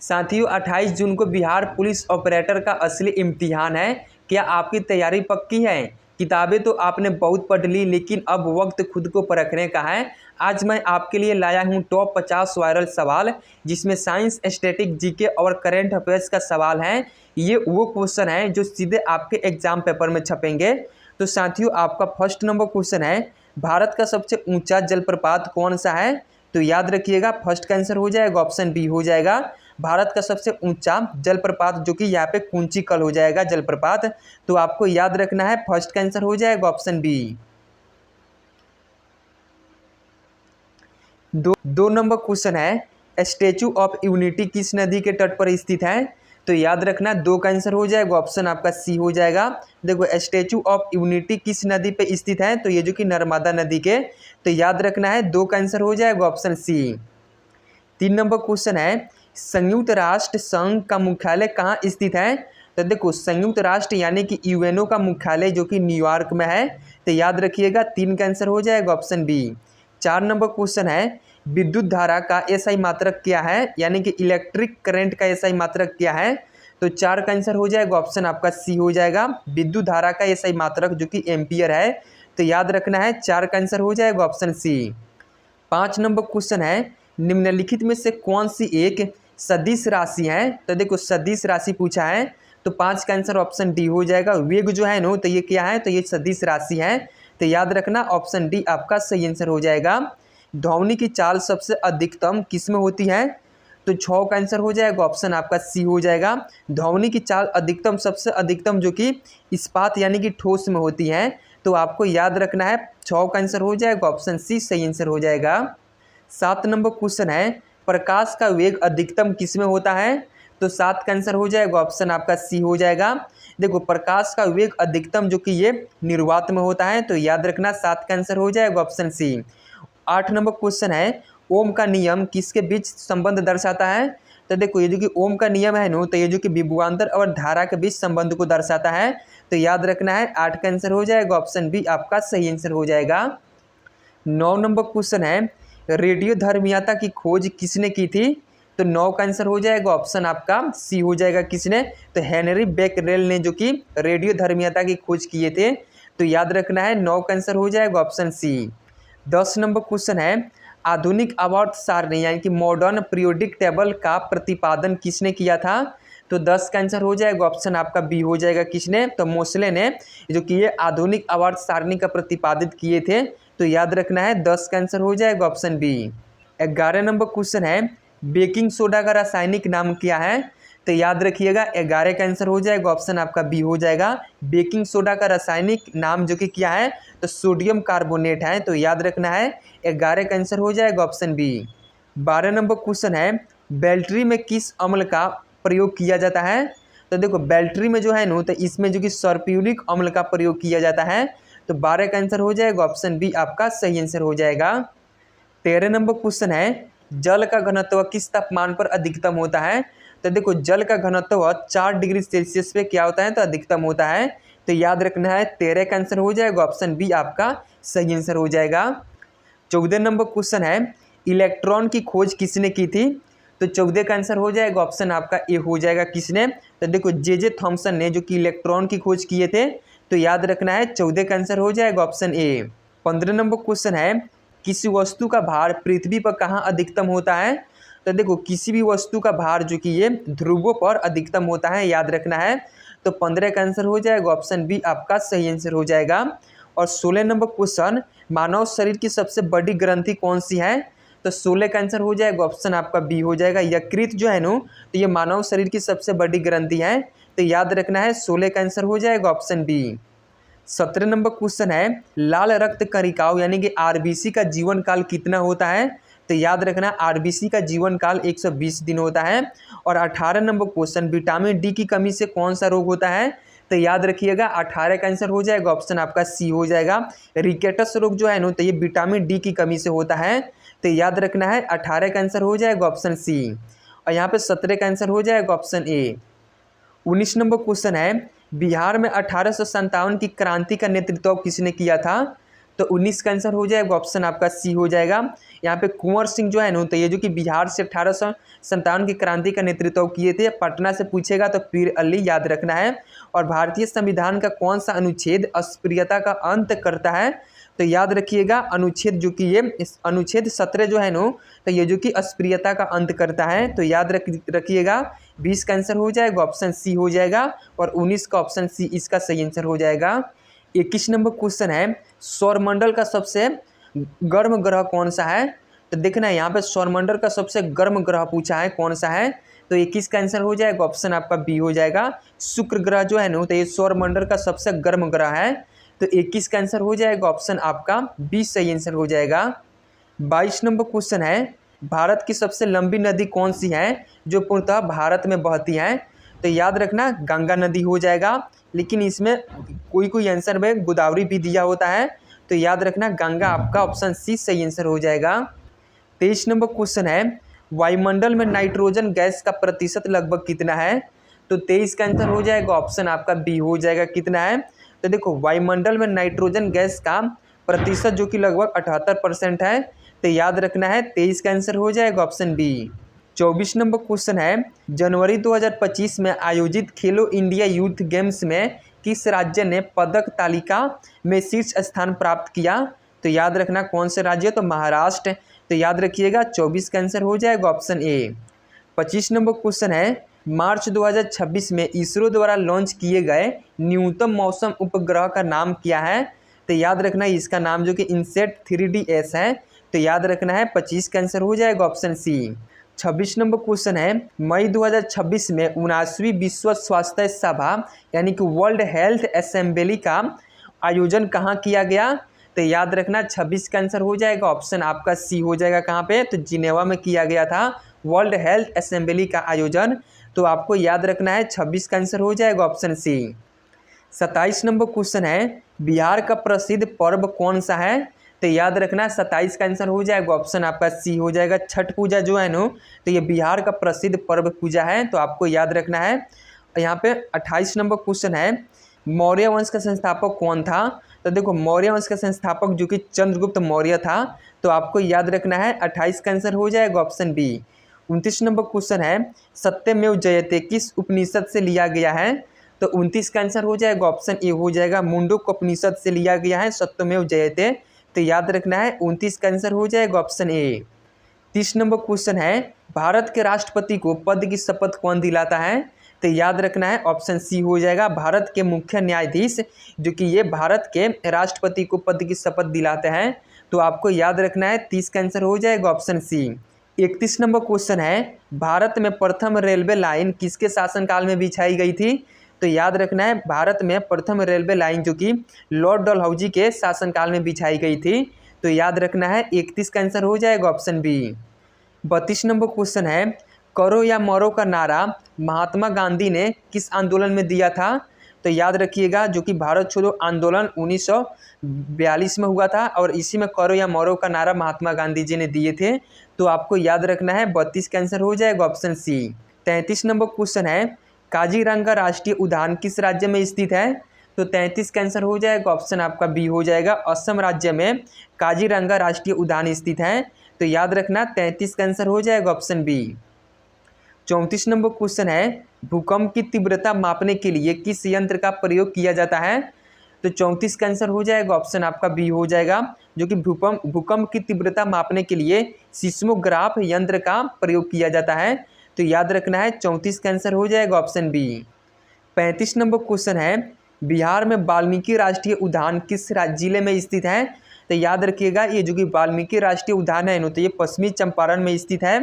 साथियों 28 जून को Bihar police operator का असली इम्तिहान है। क्या आपकी तैयारी पक्की है? किताबें तो आपने बहुत पढ़ ली, लेकिन अब वक्त खुद को परखने का है। आज मैं आपके लिए लाया हूं टॉप 50 वायरल सवाल, जिसमें साइंस, स्टैटिक, जीके और करंट अफेयर्स का सवाल है। ये वो क्वेश्चन है जो सीधे आपके एग्जाम पेपर में छपेंगे। तो साथियों आपका फर्स्ट नंबर क्वेश्चन है, भारत का सबसे ऊंचा जलप्रपात कौन सा है? तो याद रखिएगा, फर्स्ट का आंसर हो जाएगा ऑप्शन बी हो जाएगा। भारत का सबसे ऊंचा जलप्रपात, जो कि यहाँ पे कुंचिकल हो जाएगा जलप्रपात। तो आपको याद रखना है, फर्स्ट का आंसर हो जाएगा ऑप्शन बी। दो नंबर क्वेश्चन है, स्टैचू ऑफ यूनिटी किस नदी के तट पर स्थित है? तो याद रखना, दो का आंसर हो जाएगा ऑप्शन आपका सी हो जाएगा। देखो, स्टैचू ऑफ यूनिटी किस नदी पे स्थित है? तो ये जो कि नर्मदा नदी के। तो याद रखना है, दो का आंसर हो जाएगा ऑप्शन सी। 3 नंबर क्वेश्चन है, संयुक्त राष्ट्र संघ का मुख्यालय कहाँ स्थित है? तो देखो, संयुक्त राष्ट्र यानी कि यूएनओ का मुख्यालय जो कि न्यूयॉर्क में है। तो याद रखिएगा, 3 का आंसर हो जाएगा ऑप्शन बी। 4 नंबर क्वेश्चन है, विद्युत धारा का एसआई मात्रक क्या है? यानी कि इलेक्ट्रिक करंट का एसआई मात्रक क्या है? तो 4 का आंसर हो जाएगा ऑप्शन आपका सी हो जाएगा। विद्युत धारा का एसआई मात्रक जो कि एम्पियर है। तो याद रखना है, 4 का आंसर हो जाएगा ऑप्शन सी। 5 नंबर क्वेश्चन है, निम्नलिखित में से कौन सी एक सदिश राशि है? तो देखो, सदिश राशि पूछा है। तो 5 का आंसर ऑप्शन डी हो जाएगा। वेग जो है नो, तो ये क्या है? तो ये सदिश राशि है। तो याद रखना, ऑप्शन डी आपका सही आंसर हो जाएगा। ध्वनि की चाल सबसे अधिकतम किस में होती है? तो 6 का आंसर हो जाएगा ऑप्शन आपका सी हो जाएगा। ध्वनि की चाल अधिकतम, सबसे अधिकतम जो कि इस्पात यानी कि ठोस में होती है। तो आपको याद रखना है, 6 का आंसर हो जाएगा ऑप्शन सी सही आंसर हो जाएगा। 7 नंबर क्वेश्चन है, प्रकाश का वेग अधिकतम किस में होता है? तो 7 का आंसर हो जाएगा ऑप्शन आपका सी हो जाएगा। देखो, प्रकाश का वेग अधिकतम जो कि ये निर्वात में होता है। तो याद रखना, 7 का आंसर हो जाएगा ऑप्शन सी। 8 नंबर क्वेश्चन है, ओम का नियम किसके बीच संबंध दर्शाता है? तो देखो, ये जो कि ओम का नियम है नो, तो ये जो कि विभवांतर और धारा के बीच संबंध को दर्शाता है। तो याद रखना है, 8 का आंसर हो जाएगा ऑप्शन बी आपका सही आंसर हो जाएगा। 9 नंबर क्वेश्चन है, रेडियो धर्मियता की खोज किसने की थी? तो 9 का आंसर हो जाएगा ऑप्शन आपका सी हो जाएगा। किसने? तो हेनरी बेकरेल ने जो कि रेडियो धर्मियता की खोज किए थे। तो याद रखना है, 9 का आंसर हो जाएगा ऑप्शन सी। 10 नंबर क्वेश्चन है, आधुनिक आवर्त सारणी यानी कि मॉडर्न पीरियोडिक टेबल का प्रतिपादन किसने किया था? तो 10 का आंसर हो जाएगा ऑप्शन आपका बी हो जाएगा। किसने? तो मोसले ने जो कि ये आधुनिक आवर्त सारणी का प्रतिपादित किए थे। तो याद रखना है, 10 का आंसर हो जाएगा ऑप्शन बी। 11 नंबर क्वेश्चन है, बेकिंग सोडा का रासायनिक नाम क्या है? तो याद रखिएगा, 11 का आंसर हो जाएगा ऑप्शन आपका बी हो जाएगा। बेकिंग सोडा का रासायनिक नाम जो कि क्या है? तो सोडियम कार्बोनेट है। तो याद रखना है, 11 का आंसर हो जाएगा ऑप्शन बी। 12 नंबर क्वेश्चन है, बैटरी में किस अम्ल का प्रयोग किया जाता है? तो देखो, बैटरी में जो है नो, तो इसमें जो कि सल्फ्यूरिक अम्ल का प्रयोग किया जाता है। तो 12 का आंसर हो जाएगा ऑप्शन बी आपका सही आंसर हो जाएगा। 13 नंबर क्वेश्चन है, जल का घनत्व किस तापमान पर अधिकतम होता है? तो देखो, जल का घनत्व 4 डिग्री सेल्सियस पे क्या होता है? तो अधिकतम होता है। तो याद रखना है, 13 का आंसर हो जाएगा ऑप्शन बी आपका सही आंसर हो जाएगा। 14 नंबर क्वेश्चन है, इलेक्ट्रॉन की खोज किसने की थी? तो 14 का आंसर हो जाएगा ऑप्शन आपका ए हो जाएगा। किसने? तो देखो, जे थॉमसन ने जो कि इलेक्ट्रॉन की खोज किए थे। तो याद रखना है, 14 का आंसर हो जाएगा ऑप्शन ए। 15 नंबर क्वेश्चन है, किसी वस्तु का भार पृथ्वी पर कहाँ अधिकतम होता है? तो देखो, किसी भी वस्तु का भार जो कि ये ध्रुवों पर अधिकतम होता है, याद रखना है। तो 15 का आंसर हो जाएगा ऑप्शन बी आपका सही आंसर हो जाएगा। और 16 नंबर क्वेश्चन, मानव शरीर की सबसे बड़ी ग्रंथि कौन सी है? तो 16 का आंसर हो जाएगा ऑप्शन आपका बी हो जाएगा। यकृत जो है नो, तो ये मानव शरीर की सबसे बड़ी ग्रंथि है। तो याद रखना है, 16 का आंसर हो जाएगा ऑप्शन बी। 17 नंबर क्वेश्चन है, लाल रक्त कणिकाओं यानी कि आरबीसी का जीवन काल कितना होता है? तो याद रखना, आरबीसी का जीवन काल 120 दिन होता है। और 18 नंबर क्वेश्चन, विटामिन डी की कमी से कौन सा रोग होता है? तो याद रखिएगा, 18 का आंसर हो जाएगा ऑप्शन आपका सी हो जाएगा। रिकेटस रोग जो है ना, तो ये विटामिन डी की कमी से होता है। तो याद रखना है, 18 का आंसर हो जाएगा ऑप्शन सी। और यहाँ पे 17 का आंसर हो जाएगा ऑप्शन ए। 19 नंबर क्वेश्चन है, बिहार में 1857 की क्रांति का नेतृत्व किसने किया था? तो 19 का आंसर हो जाएगा ऑप्शन आपका सी हो जाएगा। यहाँ पे कुंवर सिंह जो है ना, तो ये जो कि बिहार से 1857 की क्रांति का नेतृत्व किए थे। पटना से पूछेगा तो पीर अली याद रखना है। और भारतीय संविधान का कौन सा अनुच्छेद अस्पृश्यता का अंत करता है, तो याद रखिएगा अनुच्छेद जो कि ये अनुच्छेद 17 जो है ना, तो ये जो कि अस्पृश्यता का अंत करता है। तो याद रखिएगा 20 का आंसर हो जाएगा ऑप्शन सी हो जाएगा और 19 का ऑप्शन सी इसका सही आंसर हो जाएगा। 21 नंबर क्वेश्चन है सौरमंडल का सबसे गर्म ग्रह कौन सा है। तो देखना यहाँ पे सौरमंडल का सबसे गर्म ग्रह पूछा है कौन सा है, तो 21 का आंसर हो जाएगा ऑप्शन आपका बी हो जाएगा। शुक्र ग्रह जो है ना, तो ये सौरमंडल का सबसे गर्म ग्रह है। तो 21 का आंसर हो जाएगा ऑप्शन आपका बी सही आंसर हो जाएगा। 22 नंबर क्वेश्चन है भारत की सबसे लंबी नदी कौन सी है जो पूर्णतः भारत में बहती है। तो याद रखना गंगा नदी हो जाएगा, लेकिन इसमें कोई आंसर में गोदावरी भी दिया होता है। तो याद रखना गंगा आपका ऑप्शन सी सही आंसर हो जाएगा। 23 नंबर क्वेश्चन है वायुमंडल में नाइट्रोजन गैस का प्रतिशत लगभग कितना है। तो 23 का आंसर हो जाएगा ऑप्शन आपका बी हो जाएगा कितना है। तो देखो वायुमंडल में नाइट्रोजन गैस का प्रतिशत जो कि लगभग 78% है। तो याद रखना है 23 का आंसर हो जाएगा ऑप्शन बी। 24 नंबर क्वेश्चन है जनवरी 2025 में आयोजित खेलो इंडिया यूथ गेम्स में किस राज्य ने पदक तालिका में शीर्ष स्थान प्राप्त किया। तो याद रखना कौन से राज्य, तो महाराष्ट्र। तो याद रखिएगा 24 का आंसर हो जाएगा ऑप्शन ए। 25 नंबर क्वेश्चन है मार्च 2026 में इसरो द्वारा लॉन्च किए गए न्यूनतम मौसम उपग्रह का नाम क्या है। तो याद रखना इसका नाम जो कि इनसेट 3DS है। तो याद रखना है 25 का आंसर हो जाएगा ऑप्शन सी। 26 नंबर क्वेश्चन है मई 2026 में 79वीं विश्व स्वास्थ्य सभा यानी कि वर्ल्ड हेल्थ असेंबली का आयोजन कहाँ किया गया। तो याद रखना 26 का आंसर हो जाएगा ऑप्शन आपका सी हो जाएगा कहाँ पे, तो जिनेवा में किया गया था वर्ल्ड हेल्थ असेंबली का आयोजन। तो आपको याद रखना है 26 का आंसर हो जाएगा ऑप्शन सी। 27 नंबर क्वेश्चन है बिहार का प्रसिद्ध पर्व कौन सा है। तो याद रखना 27 का आंसर हो जाएगा ऑप्शन आपका सी हो जाएगा छठ पूजा जो है ना, तो ये बिहार का प्रसिद्ध पर्व पूजा है। तो आपको याद रखना है। यहाँ पे 28 नंबर क्वेश्चन है मौर्य वंश का संस्थापक कौन था। तो देखो मौर्य वंश का संस्थापक जो कि चंद्रगुप्त मौर्य था। तो आपको याद रखना है 28 का आंसर हो जाएगा ऑप्शन बी। 29 नंबर क्वेश्चन है सत्यमेव जयते किस उपनिषद से लिया गया है। तो 29 का आंसर हो जाएगा ऑप्शन ए हो जाएगा मुंडक उपनिषद से लिया गया है सत्यमेव जयते। तो याद रखना है 29 का आंसर हो जाएगा ऑप्शन ए। 30 नंबर क्वेश्चन है भारत के राष्ट्रपति को पद की शपथ कौन दिलाता है। तो याद रखना है ऑप्शन सी हो जाएगा भारत के मुख्य न्यायाधीश जो कि ये भारत के राष्ट्रपति को पद की शपथ दिलाते हैं। तो आपको याद रखना है 30 का आंसर हो जाएगा ऑप्शन सी। 31 नंबर क्वेश्चन है भारत में प्रथम रेलवे लाइन किसके शासनकाल में बिछाई गई थी। तो याद रखना है भारत में प्रथम रेलवे लाइन जो कि लॉर्ड डलहौजी के शासनकाल में बिछाई गई थी। तो याद रखना है 31 का आंसर हो जाएगा ऑप्शन बी। 32 नंबर क्वेश्चन है करो या मरो का नारा महात्मा गांधी ने किस आंदोलन में दिया था। तो याद रखिएगा जो कि भारत छोड़ो आंदोलन 1942 में हुआ था और इसी में करो या मरो का नारा महात्मा गांधी जी ने दिए थे। तो आपको याद रखना है 32 का आंसर हो जाएगा ऑप्शन सी। 33 नंबर क्वेश्चन है काजीरंगा राष्ट्रीय उद्यान किस राज्य में स्थित है। तो 33 का आंसर हो जाएगा ऑप्शन आपका बी हो जाएगा असम राज्य में काजीरंगा राष्ट्रीय उद्यान स्थित है। तो याद रखना 33 का आंसर हो जाएगा ऑप्शन बी। 34 नंबर क्वेश्चन है भूकंप की तीव्रता मापने के लिए किस यंत्र का प्रयोग किया जाता है। तो 34 का आंसर हो जाएगा ऑप्शन आपका बी हो जाएगा जो कि भूकंप की तीव्रता मापने के लिए सिस्मोग्राफ यंत्र का प्रयोग किया जाता है। तो याद रखना है 34 का आंसर हो जाएगा ऑप्शन बी। 35 नंबर क्वेश्चन है बिहार में वाल्मीकि राष्ट्रीय उद्यान किस जिले में स्थित है। तो याद रखिएगा ये जो कि वाल्मीकि राष्ट्रीय उद्यान है तो ये पश्चिमी चंपारण में स्थित है।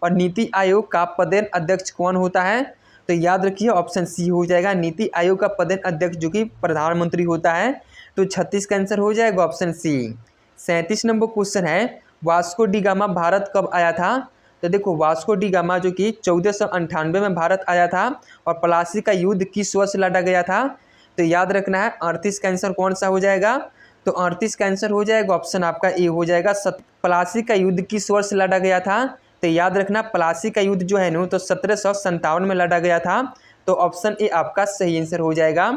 और नीति आयोग का पदेन अध्यक्ष कौन होता है। तो याद रखिए ऑप्शन सी हो जाएगा नीति आयोग का पदेन अध्यक्ष जो कि प्रधानमंत्री होता है। तो 36 का आंसर हो जाएगा ऑप्शन सी। 37 नंबर क्वेश्चन है वास्को डी गामा भारत कब आया था। तो देखो वास्को डी गामा जो कि 1498 में भारत आया था और प्लासी का युद्ध किस वर्ष लड़ा गया था। तो याद रखना है 38 का आंसर कौन सा हो जाएगा। तो 38 का आंसर हो जाएगा ऑप्शन आपका ए हो जाएगा प्लासी का युद्ध किस वर्ष लड़ा गया था। तो याद रखना प्लासी का युद्ध जो है ना तो 1757 में लड़ा गया था। तो ऑप्शन ए आपका सही आंसर हो जाएगा।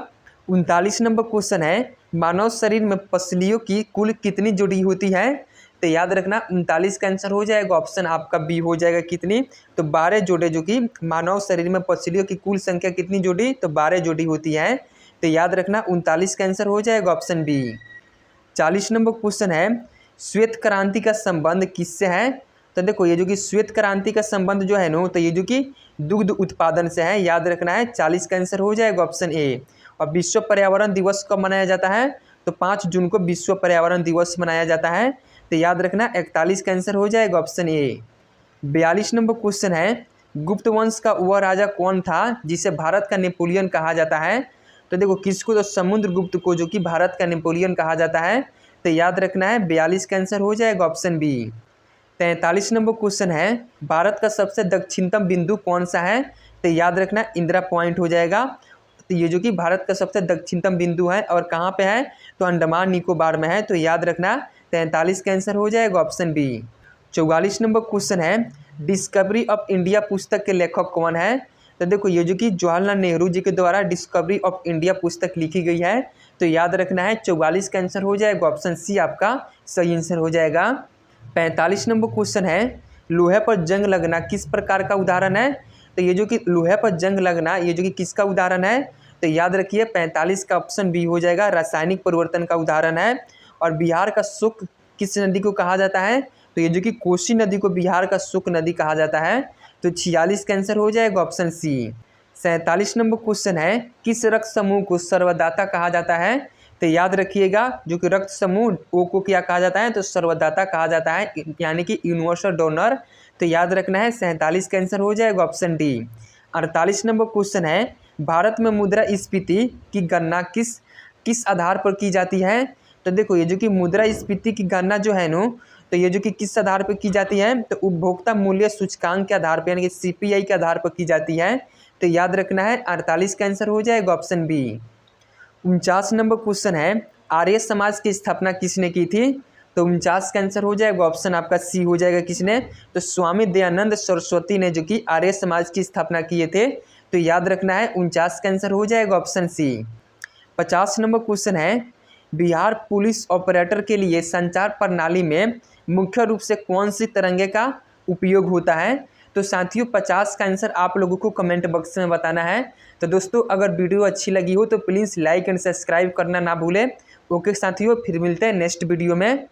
39 नंबर क्वेश्चन है, मानव शरीर में पसलियों की कुल कितनी जोड़ी होती है? तो याद रखना 39 का आंसर हो जाएगा ऑप्शन आपका बी हो जाएगा कितनी, तो 12 जोड़े, जो कि मानव शरीर में पसलियों की कुल संख्या कितनी जोड़ी, तो 12 जोड़ी होती है। तो याद रखना 39 का आंसर हो जाएगा ऑप्शन बी। 40 नंबर क्वेश्चन है, श्वेत क्रांति का संबंध किससे है? तो देखो ये जो कि श्वेत क्रांति का संबंध जो है नो, तो ये जो कि दुग्ध उत्पादन से है, याद रखना है। 40 का आंसर हो जाएगा ऑप्शन ए। और विश्व पर्यावरण दिवस कब मनाया जाता है? तो 5 जून को विश्व पर्यावरण दिवस मनाया जाता है। तो याद रखना 41 का आंसर हो जाएगा ऑप्शन ए। 42 नंबर क्वेश्चन है, गुप्त वंश का वह राजा कौन था जिसे भारत का नेपोलियन कहा जाता है? तो देखो किसको, तो समुद्रगुप्त को, जो कि भारत का नेपोलियन कहा जाता है। तो याद रखना है 42 का आंसर हो जाएगा ऑप्शन बी। 43 नंबर क्वेश्चन है, भारत का सबसे दक्षिणतम बिंदु कौन सा है? तो याद रखना इंदिरा पॉइंट हो जाएगा। तो ये जो कि भारत का सबसे दक्षिणतम बिंदु है और कहाँ पे है, तो अंडमान निकोबार में है। तो याद रखना 43 का आंसर हो जाएगा ऑप्शन बी। 44 नंबर क्वेश्चन है, डिस्कवरी ऑफ इंडिया पुस्तक के लेखक कौन है? तो देखो ये जो कि जवाहरलाल नेहरू जी के द्वारा डिस्कवरी ऑफ इंडिया पुस्तक लिखी गई है। तो याद रखना है 44 का आंसर हो जाएगा ऑप्शन सी आपका सही आंसर हो जाएगा। 45 नंबर क्वेश्चन है, लोहे पर जंग लगना किस प्रकार का उदाहरण है? तो ये जो कि लोहे पर जंग लगना, ये जो कि किसका उदाहरण है? तो याद रखिए 45 का ऑप्शन बी हो जाएगा, रासायनिक परिवर्तन का उदाहरण है। और बिहार का शुक किस नदी को कहा जाता है? तो ये जो कि कोसी नदी को बिहार का शुक नदी कहा जाता है। तो 46 का आंसर हो जाएगा ऑप्शन सी। 47 नंबर क्वेश्चन है, किस रक्त समूह को सर्वदाता कहा जाता है? तो याद रखिएगा जो कि रक्त समूह ओ को क्या कहा जाता है, तो सर्वदाता कहा जाता है, यानी कि यूनिवर्सल डोनर। तो याद रखना है 47 का आंसर हो जाएगा ऑप्शन डी। 48 नंबर क्वेश्चन है, भारत में मुद्रास्फीति की गणना किस आधार पर की जाती है? तो देखो ये जो कि मुद्रास्फीति की गणना जो है नो, तो ये जो कि किस आधार पर की जाती है, तो उपभोक्ता मूल्य सूचकांक के आधार पर, यानी कि सीपीआई के आधार पर की जाती है। तो याद रखना है 48 का आंसर हो जाएगा ऑप्शन बी। 49 नंबर क्वेश्चन है, आर्य समाज की स्थापना किसने की थी? तो 49 का आंसर हो जाएगा ऑप्शन आपका सी हो जाएगा किसने, तो स्वामी दयानंद सरस्वती ने जो कि आर्य समाज की स्थापना किए थे। तो याद रखना है 49 का आंसर हो जाएगा ऑप्शन सी। 50 नंबर क्वेश्चन है, बिहार पुलिस ऑपरेटर के लिए संचार प्रणाली में मुख्य रूप से कौन सी तरंगे का उपयोग होता है? तो साथियों 50 का आंसर आप लोगों को कमेंट बॉक्स में बताना है। तो दोस्तों अगर वीडियो अच्छी लगी हो तो प्लीज़ लाइक एंड सब्सक्राइब करना ना भूलें। ओके साथियों, फिर मिलते हैं नेक्स्ट वीडियो में।